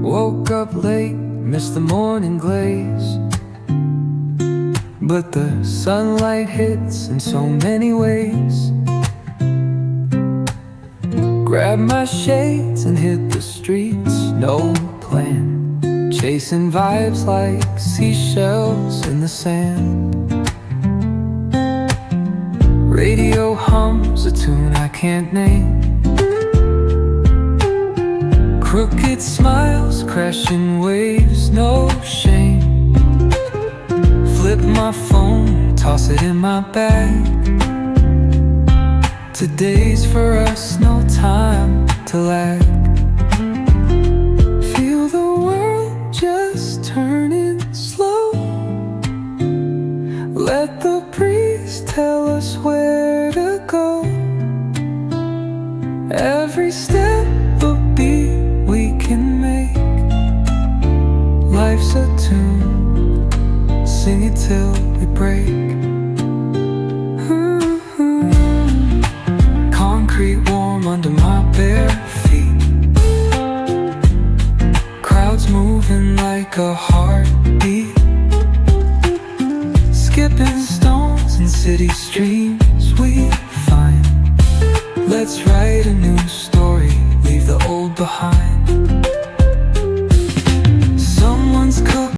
Woke up late, missed the morning glaze, but the sunlight hits in so many ways. Grabbed my shades and hit the streets, no plan, chasing vibes like seashells in the sand. Radio hums a tune I can't name, crooked smiles, crashing waves, no shame. Flip my phone, toss it in my bag. Today's for us, no time to lag. Feel the world just turning slow. Let the breeze tell us where to go. Every step a beat we can make. Life's a tune, sing it till we break. Concrete warm under my bare feet, crowds moving like a heartbeat, skipping stones in city streams we find. Let's write a new story, leave the old behind.